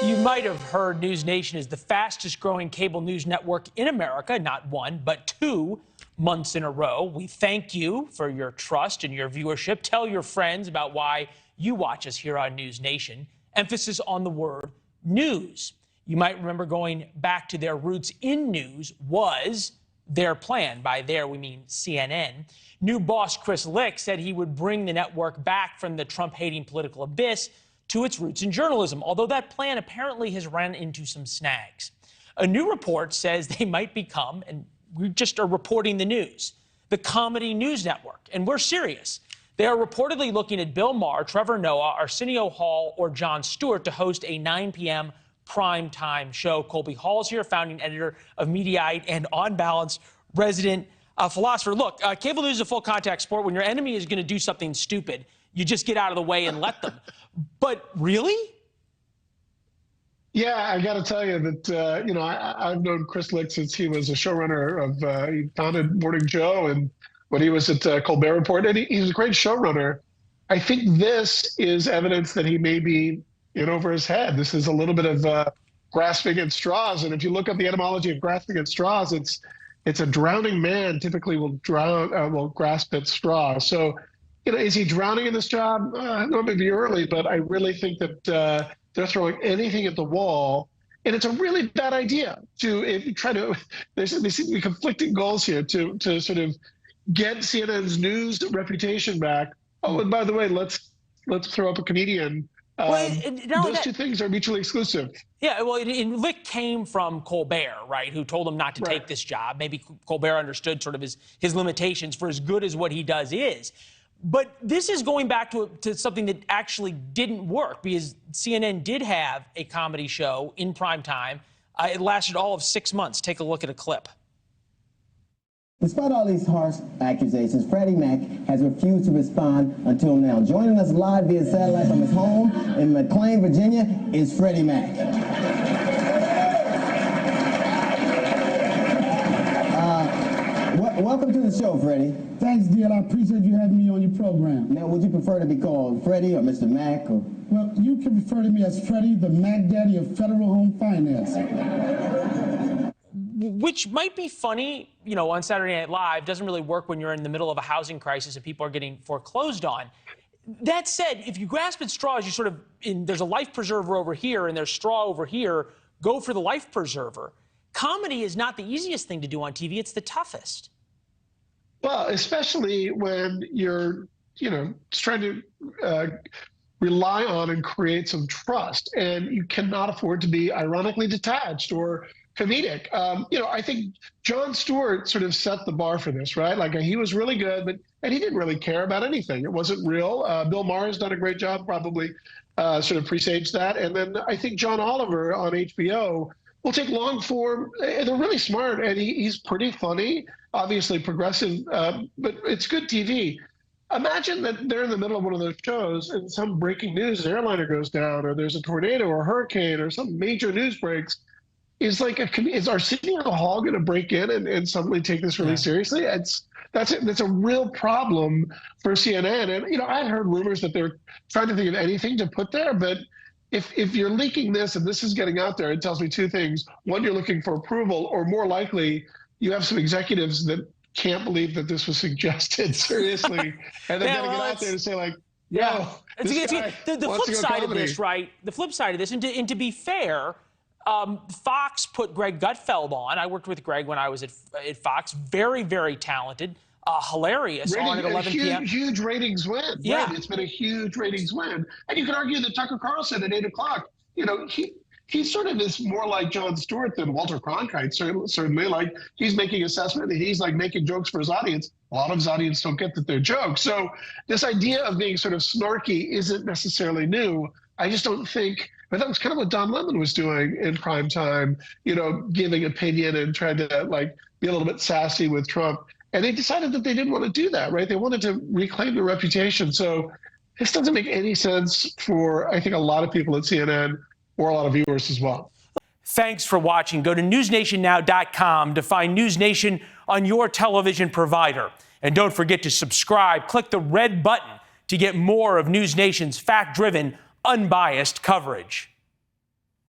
You might have heard NewsNation is the fastest growing cable news network in America, not 1, but 2 months in a row. We thank you for your trust and your viewership. Tell your friends about why you watch us here on NewsNation. Emphasis on the word news. You might remember going back to their roots in news was their plan. By there, we mean CNN. New boss Chris Lick said he would bring the network back from the Trump-hating political abyss to its roots in journalism, although that plan apparently has run into some snags. A new report says they might become, and we just are reporting the news, the comedy news network. And we're serious. They are reportedly looking at Bill Maher, Trevor Noah, Arsenio Hall, or Jon Stewart to host a 9 p.m. primetime show. Colby Hall is here, founding editor of Mediaite and On Balance resident philosopher. Look, cable news is a full contact sport. When your enemy is going to do something stupid, you just get out of the way and let them. But really? Yeah, I got to tell you that, I've known Chris Lick since he was a showrunner of, he founded Morning Joe and when he was at Colbert Report, and he's a great showrunner. I think this is evidence that he may be in over his head. This is a little bit of grasping at straws. And if you look up the etymology of grasping at straws, it's a drowning man typically will grasp at straws. So, is he drowning in this job? No, maybe early, but I really think that they're throwing anything at the wall. And it's a really bad idea to try to, there seem to be conflicting goals here to sort of get CNN's news reputation back. Oh, and by the way, let's throw up a comedian. Those two things are mutually exclusive. Yeah, well, and Lick came from Colbert, right, who told him not to take this job. Maybe Colbert understood sort of his limitations for as good as what he does is. But this is going back to something that actually didn't work because CNN did have a comedy show in prime time. It lasted all of 6 months. Take a look at a clip. Despite all these harsh accusations, Freddie Mac has refused to respond until now. Joining us live via satellite from his home in McLean, Virginia, is Freddie Mac. Welcome to the show, Freddie. Thanks, Deal. I appreciate you having me on your program. Now, would you prefer to be called Freddie or Mr. Mac? Or? Well, you can refer to me as Freddie, the Mac Daddy of Federal Home Finance. Which might be funny, on Saturday Night Live. Doesn't really work when you're in the middle of a housing crisis and people are getting foreclosed on. That said, if you grasp at straws, you sort of, there's a life preserver over here and there's straw over here, go for the life preserver. Comedy is not the easiest thing to do on TV. It's the toughest. Well, especially when you're, trying to rely on and create some trust, and you cannot afford to be ironically detached or comedic. I think Jon Stewart sort of set the bar for this, right? Like he was really good, and he didn't really care about anything. It wasn't real. Bill Maher has done a great job, probably sort of presaged that. And then I think John Oliver on HBO will take long form. They're really smart, and he's pretty funny, obviously progressive, but it's good TV. Imagine that they're in the middle of one of those shows and some breaking news, an airliner goes down, or there's a tornado or a hurricane or some major news breaks. Is Arsenio Hall going to break in and suddenly take this really seriously? That's a real problem for CNN. And, I heard rumors that they're trying to think of anything to put there, but if you're leaking this and this is getting out there, it tells me two things. One, you're looking for approval, or more likely, you have some executives that can't believe that this was suggested seriously. And they're going to get out there and say, like, the flip side of this, right? The flip side of this, and to be fair, Fox put Greg Gutfeld on. I worked with Greg when I was at Fox. Very, very talented. Hilarious on at 11 p.m. Huge ratings win. Yeah. Right? It's been a huge ratings win. And you can argue that Tucker Carlson at 8 o'clock, he sort of is more like Jon Stewart than Walter Cronkite, certainly. Like, he's making assessment and he's like making jokes for his audience. A lot of his audience don't get that they're jokes. So this idea of being sort of snarky isn't necessarily new. I just don't think, but that was kind of what Don Lemon was doing in prime time, giving opinion and trying to be a little bit sassy with Trump. And they decided that they didn't want to do that, right? They wanted to reclaim their reputation. So this doesn't make any sense for, I think, a lot of people at CNN or a lot of viewers as well. Thanks for watching. Go to newsnationnow.com to find NewsNation on your television provider. And don't forget to subscribe. Click the red button to get more of NewsNation's fact-driven, unbiased coverage.